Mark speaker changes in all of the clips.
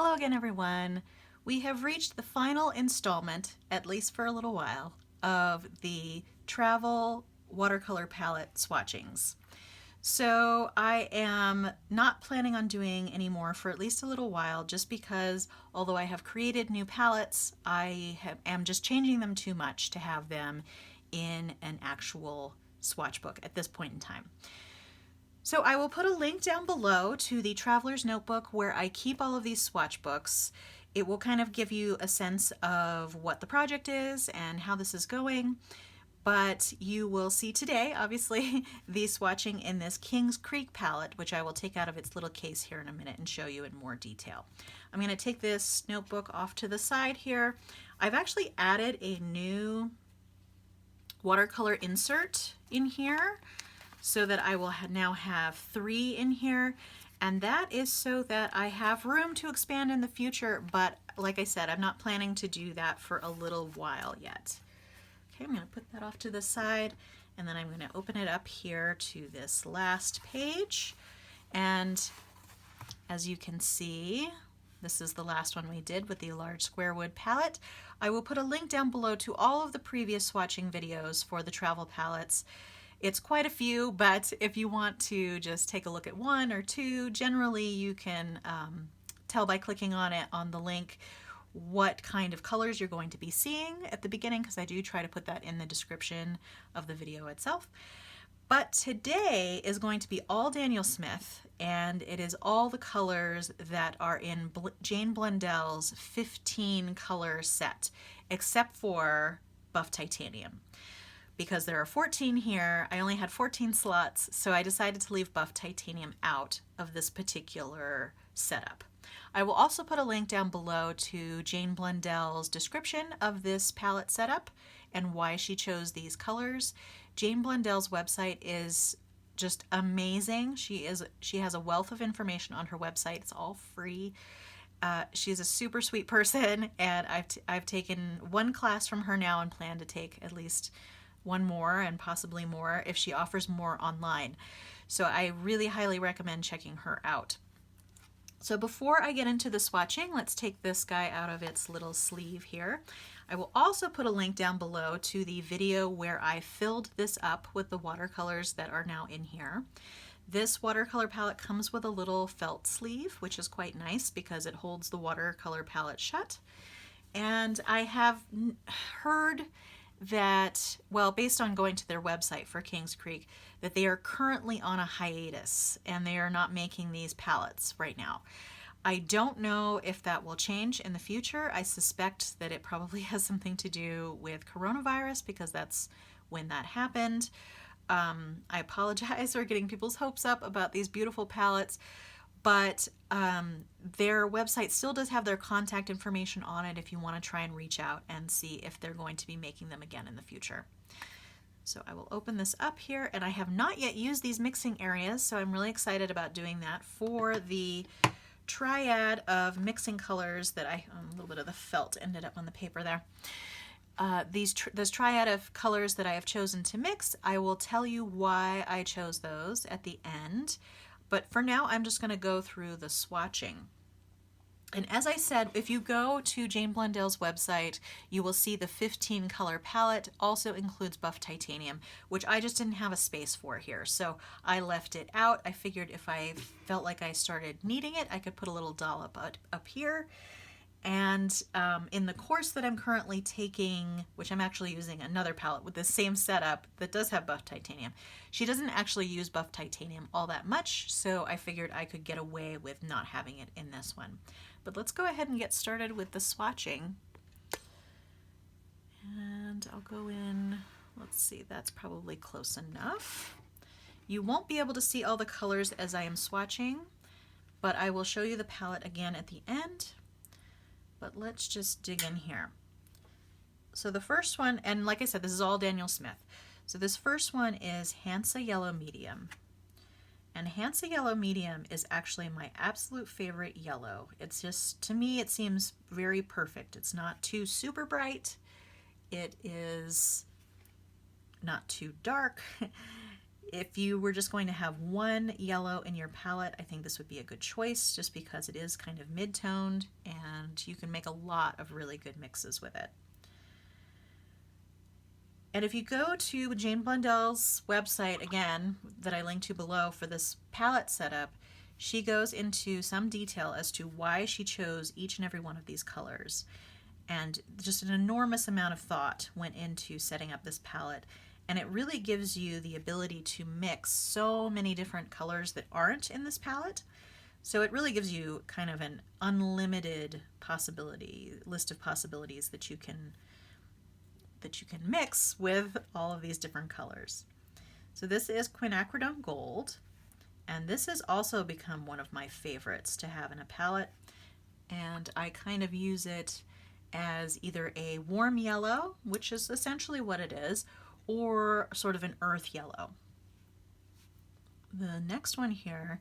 Speaker 1: Hello again, everyone. We have reached the final installment, at least for a little while, of the travel watercolor palette swatchings. So I am not planning on doing any more for at least a little while, just because although I have created new palettes, am just changing them too much to have them in an actual swatch book at this point in time. So I will put a link down below to the Traveler's Notebook where I keep all of these swatch books. It will kind of give you a sense of what the project is and how this is going. But you will see today, obviously, the swatching in this Kingscreek palette, which I will take out of its little case here in a minute and show you in more detail. I'm going to take this notebook off to the side here. I've actually added a new watercolor insert in here, so that I will now have 3 in here, and that is so that I have room to expand in the future, but like I said, I'm not planning to do that for a little while yet. Okay, I'm going to put that off to the side, and then I'm going to open it up here to this last page, and as you can see, this is the last one we did with the large square wood palette. I will put a link down below to all of the previous swatching videos for the travel palettes. It's quite a few, but if you want to just take a look at 1 or 2, generally you can tell by clicking on it on the link what kind of colors you're going to be seeing at the beginning, because I do try to put that in the description of the video itself. But today is going to be all Daniel Smith, and it is all the colors that are in Jane Blundell's 15 color set, except for Buff Titanium. Because there are 14 here, I only had 14 slots, so I decided to leave Buff Titanium out of this particular setup. I will also put a link down below to Jane Blundell's description of this palette setup and why she chose these colors. Jane Blundell's website is just amazing. She has a wealth of information on her website. It's all free. She's a super sweet person, and I've taken 1 class from her now and plan to take at least 1 more and possibly more if she offers more online. So I really highly recommend checking her out. So before I get into the swatching, let's take this guy out of its little sleeve here. I will also put a link down below to the video where I filled this up with the watercolors that are now in here. This watercolor palette comes with a little felt sleeve, which is quite nice because it holds the watercolor palette shut. And I have heard that, well, based on going to their website for Kingscreek, that they are currently on a hiatus and they are not making these palettes right now. I don't know if that will change in the future. I suspect that it probably has something to do with coronavirus, because that's when that happened. I apologize for getting people's hopes up about these beautiful palettes, but their website still does have their contact information on it if you want to try and reach out and see if they're going to be making them again in the future. So I will open this up here, and I have not yet used these mixing areas, so I'm really excited about doing that for the triad of mixing colors that a little bit of the felt ended up on the paper there. This triad of colors that I have chosen to mix, I will tell you why I chose those at the end. But for now, I'm just going to go through the swatching. And as I said, if you go to Jane Blundell's website, you will see the 15 color palette also includes Buff Titanium, which I just didn't have a space for here. So I left it out. I figured if I felt like I started needing it, I could put a little dollop up here. And in the course that I'm currently taking, which I'm actually using another palette with the same setup that does have Buff Titanium, she doesn't actually use Buff Titanium all that much, so I figured I could get away with not having it in this one. But let's go ahead and get started with the swatching. And I'll go in, let's see, that's probably close enough. You won't be able to see all the colors as I am swatching, but I will show you the palette again at the end. But let's just dig in here. So the first one, and like I said, this is all Daniel Smith. So this first one is Hansa Yellow Medium. And Hansa Yellow Medium is actually my absolute favorite yellow. It's just, to me, it seems very perfect. It's not too super bright. It is not too dark. If you were just going to have one yellow in your palette, I think this would be a good choice just because it is kind of mid-toned and you can make a lot of really good mixes with it. And if you go to Jane Blundell's website, again, that I linked to below for this palette setup, she goes into some detail as to why she chose each and every one of these colors. And just an enormous amount of thought went into setting up this palette. And it really gives you the ability to mix so many different colors that aren't in this palette. So it really gives you kind of an unlimited list of possibilities that you can mix with all of these different colors. So this is quinacridone gold, and this has also become one of my favorites to have in a palette, and I kind of use it as either a warm yellow, which is essentially what it is, or sort of an earth yellow. The next one here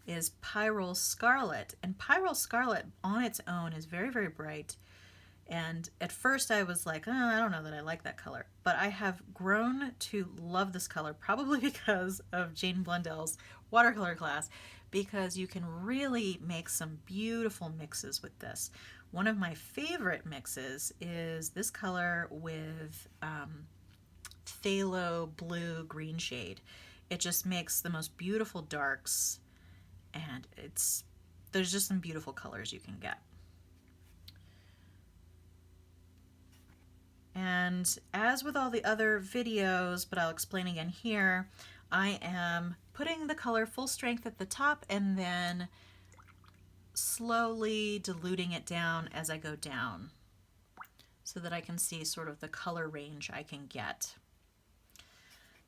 Speaker 1: is Pyrrole Scarlet, and Pyrrole Scarlet on its own is very, very bright. And at first I was like, oh, I don't know that I like that color. But I have grown to love this color, probably because of Jane Blundell's watercolor class, because you can really make some beautiful mixes with this. One of my favorite mixes is this color with phthalo blue green shade. It just makes the most beautiful darks, and there's just some beautiful colors you can get. And as with all the other videos, but I'll explain again here, I am putting the color full strength at the top and then slowly diluting it down as I go down so that I can see sort of the color range I can get.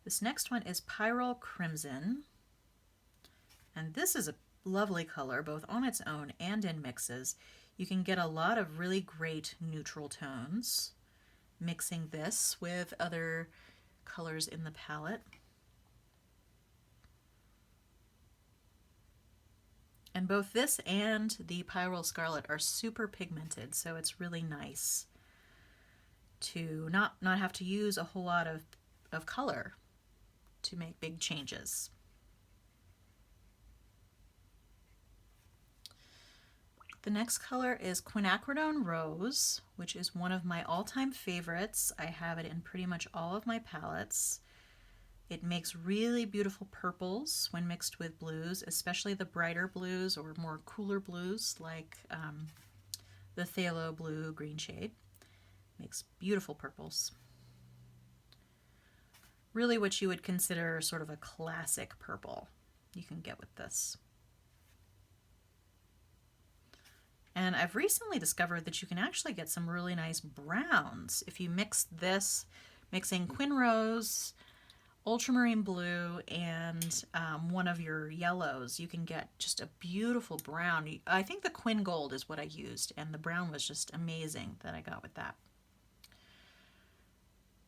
Speaker 1: This next one is Pyrrole Crimson, and this is a lovely color both on its own and in mixes. You can get a lot of really great neutral tones mixing this with other colors in the palette. And both this and the Pyrrole Scarlet are super pigmented, so it's really nice to not have to use a whole lot of color to make big changes. The next color is Quinacridone Rose, which is one of my all-time favorites. I have it in pretty much all of my palettes. It makes really beautiful purples when mixed with blues, especially the brighter blues or more cooler blues like the phthalo blue green shade. Makes beautiful purples. Really what you would consider sort of a classic purple you can get with this. And I've recently discovered that you can actually get some really nice browns if you mix this, mixing Quin Rose, ultramarine blue, and one of your yellows. You can get just a beautiful brown. I think the Quin Gold is what I used, and the brown was just amazing that I got with that.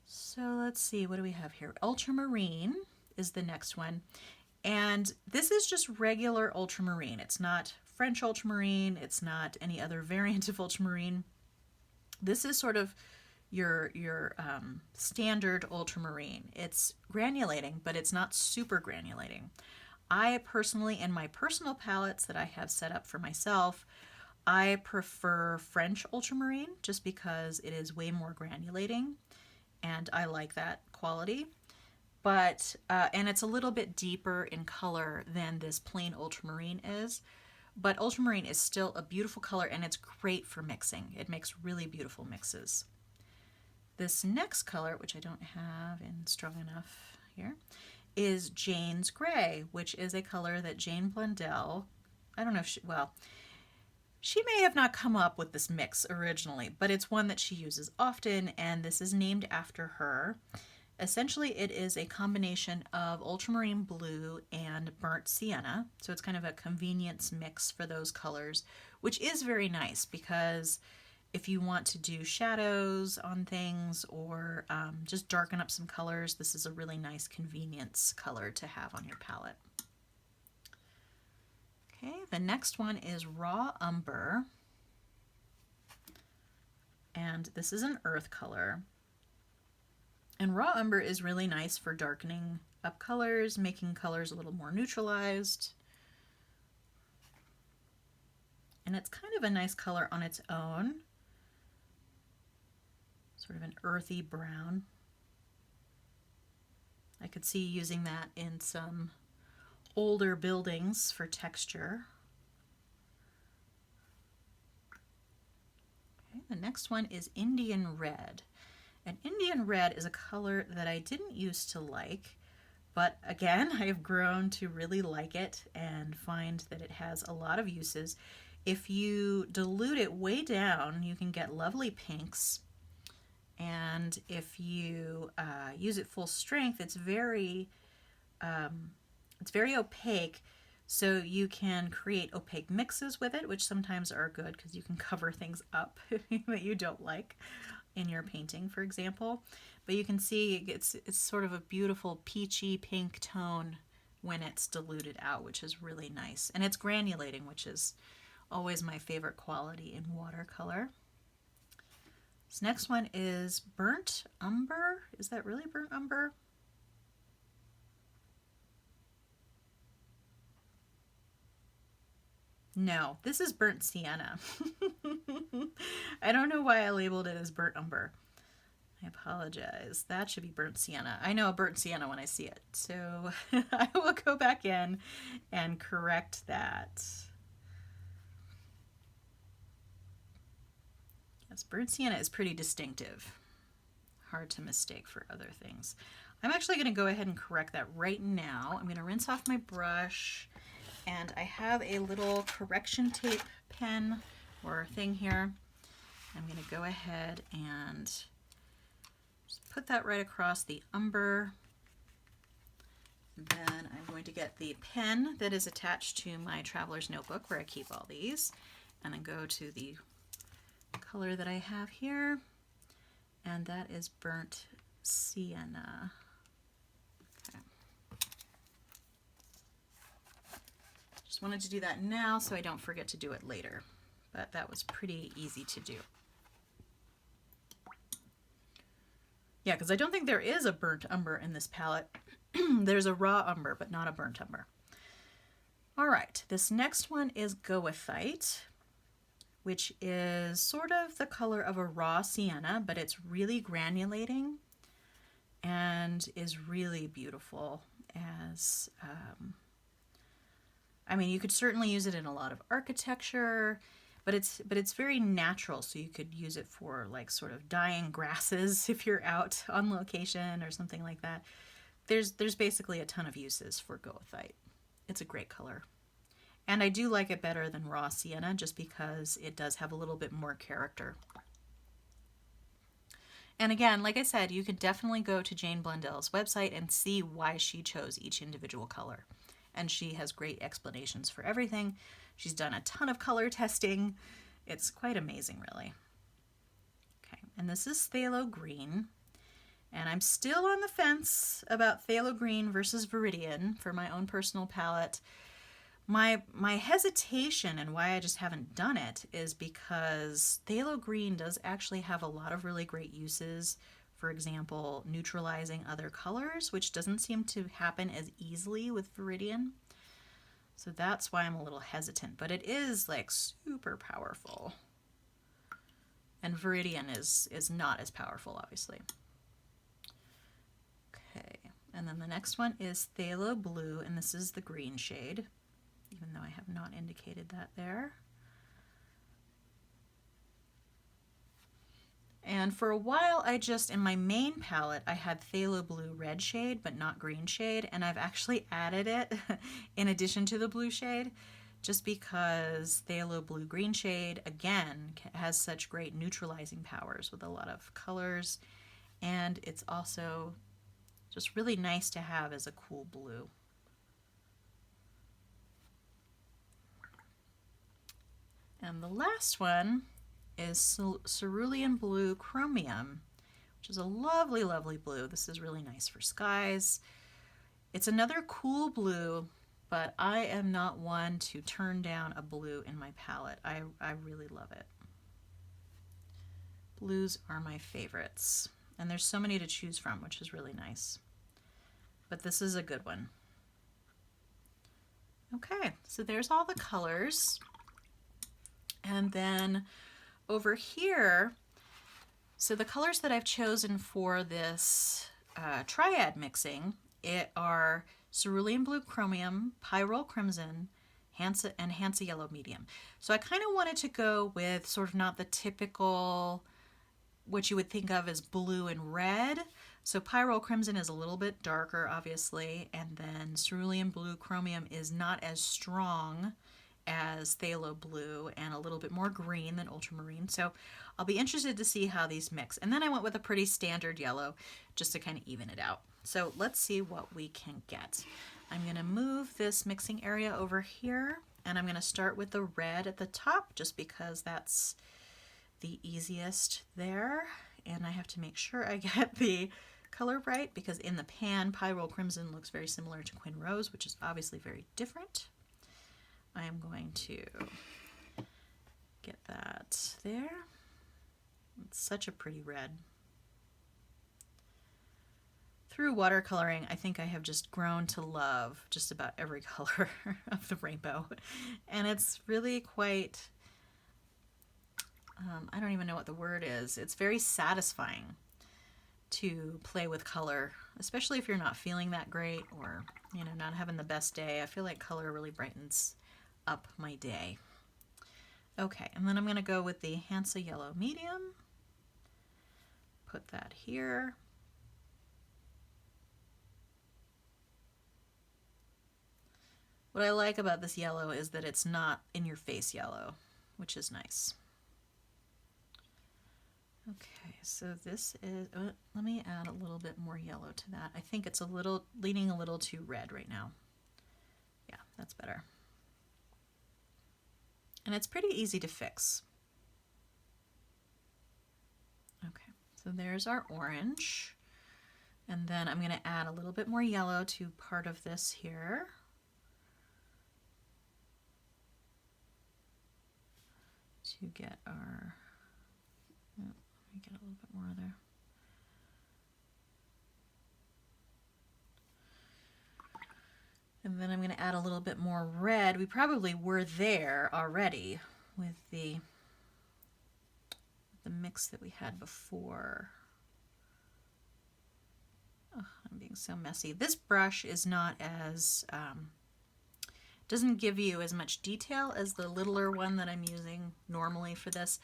Speaker 1: So let's see, what do we have here? Ultramarine is the next one. And this is just regular ultramarine. It's not French ultramarine. It's not any other variant of ultramarine. This is sort of your standard ultramarine. It's granulating, but it's not super granulating. I personally, in my personal palettes that I have set up for myself, I prefer French ultramarine just because it is way more granulating, and I like that quality. But and it's a little bit deeper in color than this plain ultramarine is. But ultramarine is still a beautiful color, and it's great for mixing. It makes really beautiful mixes. This next color, which I don't have in strong enough here, is Jane's Gray, which is a color that Jane Blundell, I don't know if she may have not come up with this mix originally, but it's one that she uses often, and this is named after her. Essentially, it is a combination of ultramarine blue and burnt sienna, so it's kind of a convenience mix for those colors, which is very nice because if you want to do shadows on things or just darken up some colors, this is a really nice convenience color to have on your palette. Okay, the next one is Raw Umber, and this is an earth color. And Raw Umber is really nice for darkening up colors, making colors a little more neutralized. And it's kind of a nice color on its own, sort of an earthy brown. I could see using that in some older buildings for texture. Okay, the next one is Indian Red. And Indian Red is a color that I didn't used to like, but again, I have grown to really like it and find that it has a lot of uses. If you dilute it way down, you can get lovely pinks. And if you use it full strength, it's very opaque. So you can create opaque mixes with it, which sometimes are good because you can cover things up that you don't like in your painting, for example. But you can see it's sort of a beautiful peachy pink tone when it's diluted out, which is really nice. And it's granulating, which is always my favorite quality in watercolor. This next one is Burnt Umber. Is that really Burnt Umber? No, this is Burnt Sienna. I don't know why I labeled it as Burnt Umber. I apologize. That should be Burnt Sienna. I know a Burnt Sienna when I see it. So I will go back in and correct that. Yes, Burnt Sienna is pretty distinctive. Hard to mistake for other things. I'm actually going to go ahead and correct that right now. I'm going to rinse off my brush, and I have a little correction tape pen or thing here. I'm going to go ahead and just put that right across the umber. Then I'm going to get the pen that is attached to my traveler's notebook where I keep all these, and then go to the color that I have here, and that is Burnt Sienna. Okay. Just wanted to do that now so I don't forget to do it later, but that was pretty easy to do. Yeah, because I don't think there is a burnt umber in this palette. There's a raw umber, but not a burnt umber. All right, this next one is Goethite, which is sort of the color of a raw sienna, but it's really granulating and is really beautiful as, I mean, you could certainly use it in a lot of architecture, but it's very natural, so you could use it for like sort of dyeing grasses if you're out on location or something like that. There's basically a ton of uses for Goethite. It's a great color. And I do like it better than raw sienna just because it does have a little bit more character. And again, like I said, you could definitely go to Jane Blundell's website and see why she chose each individual color. And she has great explanations for everything. She's done a ton of color testing. It's quite amazing, really. Okay, and this is Phthalo Green. And I'm still on the fence about Phthalo Green versus Viridian for my own personal palette. My hesitation and why I just haven't done it is because Phthalo Green does actually have a lot of really great uses. For example, neutralizing other colors, which doesn't seem to happen as easily with Viridian. So that's why I'm a little hesitant, but it is like super powerful. And Viridian is not as powerful, obviously. Okay, and then the next one is Phthalo Blue, and this is the green shade, even though I have not indicated that there. And for a while, in my main palette, I had Phthalo Blue red shade, but not green shade, and I've actually added it in addition to the blue shade, just because Phthalo Blue green shade, again, has such great neutralizing powers with a lot of colors, and it's also just really nice to have as a cool blue. And the last one is Cerulean Blue Chromium, which is a lovely, lovely blue. This is really nice for skies. It's another cool blue, but I am not one to turn down a blue in my palette. I really love it. Blues are my favorites, and there's so many to choose from, which is really nice. but this is a good one. Okay, so there's all the colors. And then over here, so the colors that I've chosen for this Triad mixing are cerulean blue chromium, pyrrole crimson, and Hansa yellow medium. So I kind of wanted to go with sort of not the typical, what you would think of as blue and red. So pyrrole crimson is a little bit darker, obviously, and then cerulean blue chromium is not as strong as phthalo blue and a little bit more green than ultramarine. So I'll be interested to see how these mix. And then I went with a pretty standard yellow just to kind of even it out. So let's see what we can get. I'm going to move this mixing area over here, and I'm going to start with the red at the top just because that's the easiest there. And I have to make sure I get the color right because in the pan, pyrrole crimson looks very similar to Quin Rose, which is obviously very different. I am going to get that there. It's such a pretty red. Through watercoloring, I think I have just grown to love just about every color of the rainbow. And it's really quite, I don't even know what the word is. It's very satisfying to play with color, especially if you're not feeling that great or, not having the best day. I feel like color really brightens up my day. Okay, and then I'm going to go with the Hansa yellow medium. Put that here. What I like about this yellow is that it's not in your face yellow, which is nice. Okay, so this is, let me add a little bit more yellow to that. I think it's leaning a little too red right now. Yeah, that's better. And it's pretty easy to fix. Okay, so there's our orange. And then I'm going to add a little bit more yellow to part of this here. To get our, let me get a little bit more there. And then I'm going to add a little bit more red. We probably were there already with the mix that we had before. Oh, I'm being so messy. This brush is not as, doesn't give you as much detail as the littler one that I'm using normally for this,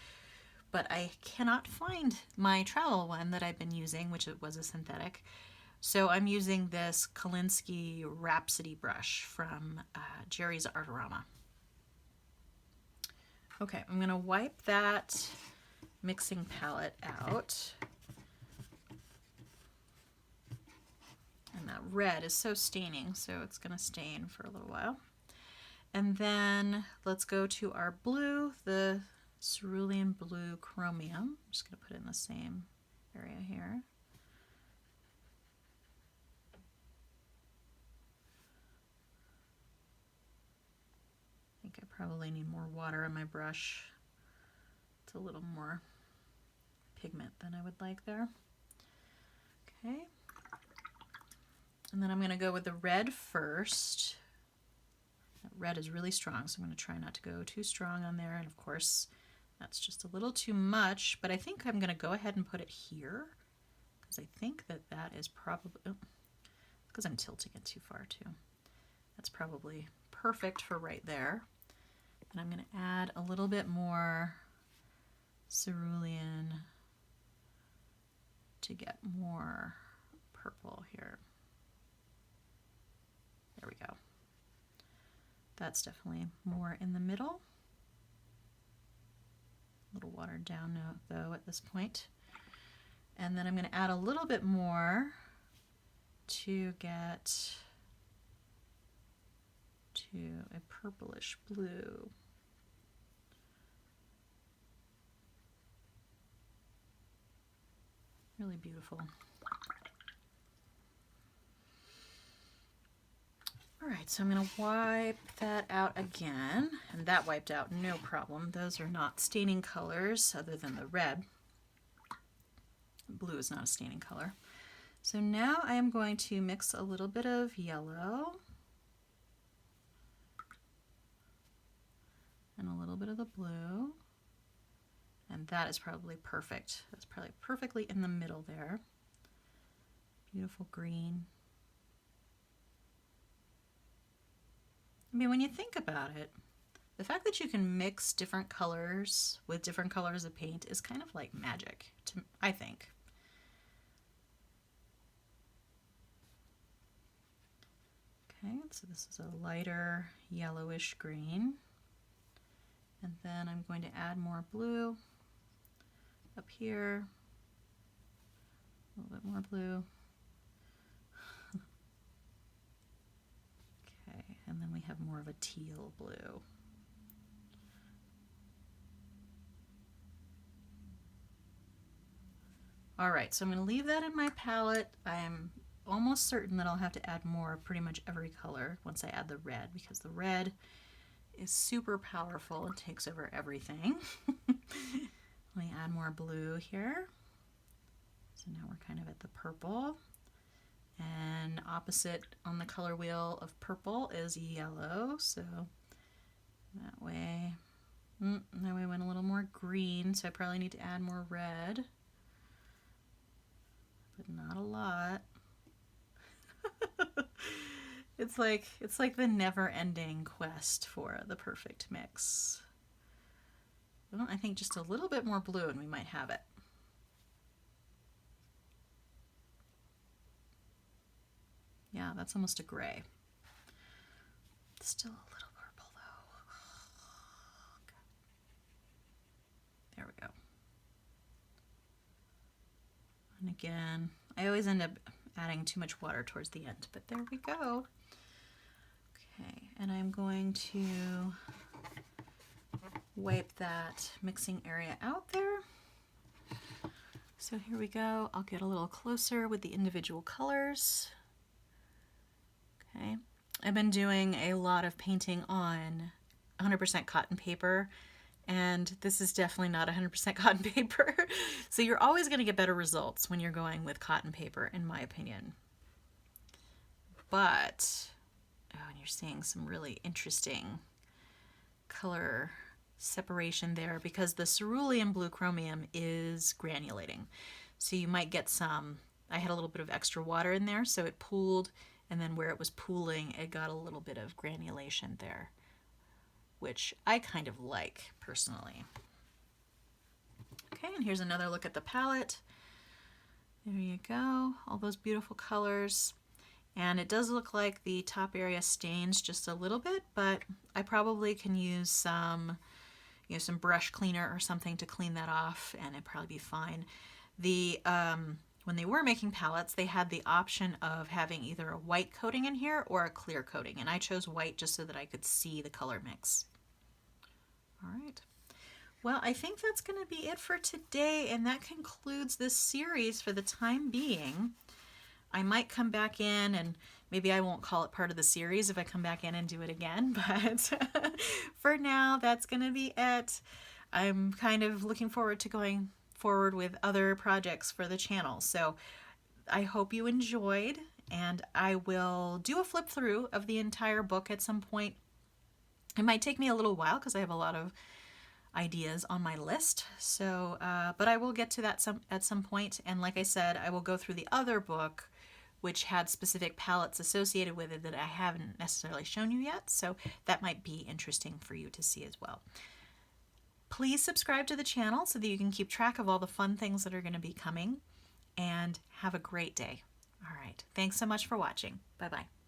Speaker 1: but I cannot find my travel one that I've been using, which it was a synthetic. So I'm using this Kolinsky Rhapsody brush from Jerry's Artorama. Okay, I'm going to wipe that mixing palette out. And that red is so staining, so it's going to stain for a little while. And then let's go to our blue, the cerulean blue chromium. I'm just going to put it in the same area here. I think I probably need more water on my brush. It's a little more pigment than I would like there. Okay. And then I'm going to go with the red first. That red is really strong, so I'm going to try not to go too strong on there. And of course, that's just a little too much, but I think I'm going to go ahead and put it here because I think that that is probably, oh, because I'm tilting it too far too. That's probably perfect for right there. And I'm going to add a little bit more cerulean to get more purple here. There we go. That's definitely more in the middle. A little watered down though at this point. And then I'm going to add a little bit more to get to a purplish blue. Really beautiful. All right, so I'm going to wipe that out again, and that wiped out no problem. Those are not staining colors other than the red. Blue is not a staining color. So now I am going to mix a little bit of yellow and a little bit of the blue. And that is probably perfect. That's probably perfectly in the middle there. Beautiful green. I mean, when you think about it, the fact that you can mix different colors with different colors of paint is kind of like magic, I think. Okay, so this is a lighter yellowish green. And then I'm going to add more blue up here. A little bit more blue. Okay, and then we have more of a teal blue. All right, so I'm going to leave that in my palette. I'm almost certain that I'll have to add more of pretty much every color once I add the red, because the red is super powerful and takes over everything. Let me add more blue here. So now we're kind of at the purple. And opposite on the color wheel of purple is yellow, so that way, now we went a little more green, so I probably need to add more red, but not a lot. It's like the never-ending quest for the perfect mix. Well, I think just a little bit more blue and we might have it. Yeah, that's almost a gray. Still a little purple though. Okay. There we go. And again, I always end up adding too much water towards the end, but there we go. Okay, and I'm going to wipe that mixing area out there. So here we go. I'll get a little closer with the individual colors. Okay, I've been doing a lot of painting on 100% cotton paper, and this is definitely not 100% cotton paper. So you're always going to get better results when you're going with cotton paper, in my opinion. But, oh, and you're seeing some really interesting color separation there because the cerulean blue chromium is granulating. So you might get some, I had a little bit of extra water in there, so it pooled, and then where it was pooling, it got a little bit of granulation there, which I kind of like personally. Okay, and here's another look at the palette. There you go, all those beautiful colors. And it does look like the top area stains just a little bit, but I probably can use some, some brush cleaner or something to clean that off, and it'd probably be fine. When they were making palettes, they had the option of having either a white coating in here or a clear coating, and I chose white just so that I could see the color mix. All right. Well, I think that's going to be it for today, and that concludes this series for the time being. I might come back in, and maybe I won't call it part of the series if I come back in and do it again, but for now, that's going to be it. I'm kind of looking forward to going forward with other projects for the channel, so I hope you enjoyed, and I will do a flip through of the entire book at some point. It might take me a little while because I have a lot of ideas on my list, so but I will get to that at some point, and like I said, I will go through the other book which had specific palettes associated with it that I haven't necessarily shown you yet, so that might be interesting for you to see as well. Please subscribe to the channel so that you can keep track of all the fun things that are going to be coming, and have a great day. All right, thanks so much for watching. Bye-bye.